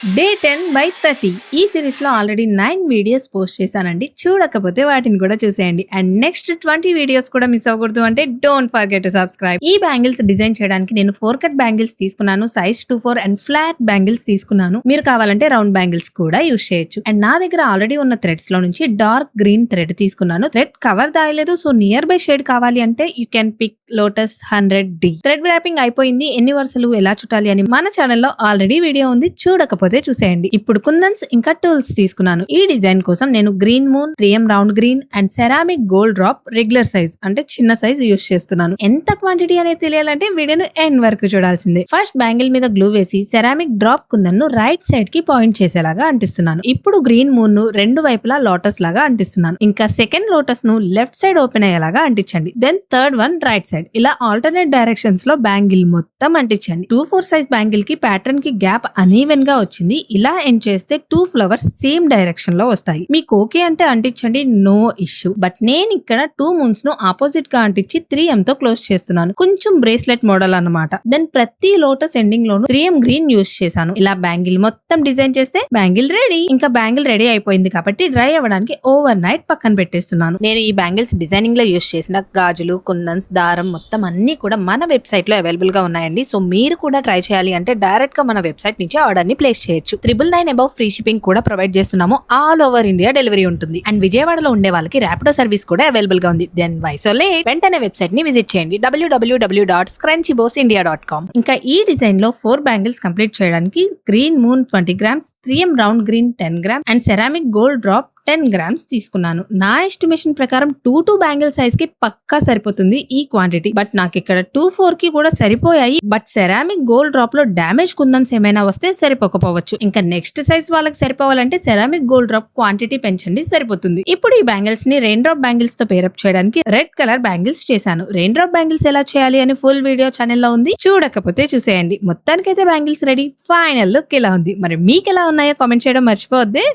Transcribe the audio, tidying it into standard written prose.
Day 10/30 ఈ series లో already 9 videos post చేశానండి. చూడకపోతే వాటిని కూడా చూసేయండి. అండ్ నెక్స్ట్ 20 వీడియోస్ కూడా మిస్ అవ్వకూడదు అంటే డోంట్ ఫర్గెట్ టు సబ్స్క్రైబ్. ఈ బ్యాంగిల్స్ డిజైన్ చేయడానికి నేను 4 కట్ బ్యాంగిల్స్ తీసుకున్నాను, సైజ్ 24 అండ్ ఫ్లాట్ బ్యాంగిల్స్ తీసుకున్నాను. మీరు కావాలంటే రౌండ్ బ్యాంగిల్స్ కూడా యూస్ చేయొచ్చు. అండ్ నా దగ్గర ఆల్రెడీ ఉన్న థ్రెడ్స్ లో నుంచి డార్క్ గ్రీన్ థ్రెడ్ తీసుకున్నాను. థ్రెడ్ కవర్ దాయలేదు, సో నియర్ బై షేడ్ కావాలి అంటే you can pick lotus 100D. Thread wrapping అయిపోయింది. ఎన్ని వరుసలు ఎలా చుట్టాలి అని మన ఛానల్లో ఆల్రెడీ వీడియో ఉంది, చూడకపోతే చూసేయండి. ఇప్పుడు కుందన్స్ ఇంకా టూల్స్ తీసుకున్నాను. ఈ డిజైన్ కోసం నేను green moon, 3M round green and ceramic gold drop regular size అంటే చిన్న సైజ్ యూస్ చేస్తున్నాను. ఎంత క్వాంటిటీ అనేది తెలియాలంటే వీడియోను ఎండ్ వరకు చూడాల్సిందే. ఫస్ట్ బ్యాంగిల్ మీద గ్లూ వేసి సెరామిక్ డ్రాప్ కుందన్ ను రైట్ సైడ్ కి పాయింట్ చేసేలాగా అంటిస్తున్నాను. ఇప్పుడు గ్రీన్ మూన్ ను రెండు వైపులా లోటస్ లాగా అంటిస్తున్నాను. ఇంకా సెకండ్ లోటస్ ను లెఫ్ట్ సైడ్ ఓపెన్ అయ్యేలాగా అంటించండి. Then third one right side. ఇలా ఆల్టర్నేట్ డైరెక్షన్స్ లో బ్యాంగిల్ మొత్తం అంటించండి. 2/4 సైజ్ బ్యాంగిల్ కి ప్యాటర్న్ కి గ్యాప్ అనీవెన్ గా వచ్చింది. ఇలా ఎండ్ చేస్తే 2 ఫ్లవర్స్ సేమ్ డైరెక్షన్ లో వస్తాయి. మీకు ఓకే అంటే అంటించండి, నో ఇష్యూ. బట్ నేను ఇక్కడ 2 మూన్స్ ను ఆపోజిట్ గా అంటించి 3M తో క్లోజ్ చేస్తున్నాను. కొంచెం బ్రేస్లెట్ మోడల్ అన్నమాట. దెన్ ప్రతి లోటస్ ఎండింగ్ లోను 3M గ్రీన్ యూస్ చేశాను. ఇలా బ్యాంగిల్ మొత్తం డిజైన్ చేస్తే బ్యాంగిల్ రెడీ. ఇంకా బ్యాంగిల్ రెడీ అయిపోయింది కాబట్టి డ్రై అవ్వడానికి ఓవర్ నైట్ పక్కన పెట్టేస్తున్నాను. నేను ఈ బ్యాంగిల్స్ డిజైనింగ్ లో యూస్ చేసిన గాజులు, కుందన్స్, దారం మొత్తం అన్ని కూడా మన వెబ్సైట్ లో అవైలబుల్ గా ఉన్నాయండి. సో మీరు కూడా ట్రై చేయాలి అంటే డైరెక్ట్ గా మన వెబ్సైట్ నుంచి ఆర్డర్ ని ప్లేస్ చేయొచ్చు. 999 అబౌవ్ ఫ్రీ షిప్పింగ్ కూడా ప్రొవైడ్ చేస్తున్నాము. ఆల్ ఓవర్ ఇండియా డెలివరీ ఉంటుంది. అండ్ విజయవాడలో ఉండే వాళ్ళకి ర్యాపిడో సర్వీస్ కూడా అవైలబుల్ గా ఉంది. Then why so late? వెంటనే వెబ్సైట్ ని విజిట్ చేయండి, www.scrunchybossindia.com. ఇంకా ఈ డిజైన్ లో 4 బ్యాంగిల్స్ కంప్లీట్ చేయడానికి green moon 20 grams, 3M round green 10 grams and ceramic gold drop 10 grams తీసుకున్నాను. నా ఎస్టిమేషన్ ప్రకారం 2 బ్యాంగిల్ సైజ్ కి పక్కా సరిపోతుంది ఈ క్వాంటిటీ. బట్ నాకు ఇక్కడ 2/4 కి కూడా సరిపోయాయి. బట్ సెరామిక్ గోల్డ్ డ్రాప్ లో డ్యామేజ్ కుందన్స్ ఏమైనా వస్తే సరిపోకపోవచ్చు. ఇంకా నెక్స్ట్ సైజ్ వాళ్ళకి సరిపోవాలంటే సెరామిక్ గోల్డ్ డ్రాప్ క్వాంటిటీ పెంచండి, సరిపోతుంది. ఇప్పుడు ఈ బ్యాంగిల్స్ ని రెయిన్ డ్రాప్ బ్యాంగిల్స్ తో పేరప్ చేయడానికి రెడ్ కలర్ బ్యాంగిల్స్ చేశాను. రెయిన్ డ్రాప్ బ్యాంగిల్స్ ఎలా చేయాలి అని ఫుల్ వీడియో ఛానల్లో ఉంది, చూడకపోతే చూసేయండి. మొత్తానికైతే బ్యాంగిల్స్ రెడీ. ఫైనల్ లుక్ ఎలా ఉంది? మరి మీకు ఎలా ఉన్నాయో కామెంట్ చేయడం మర్చిపోవద్దే.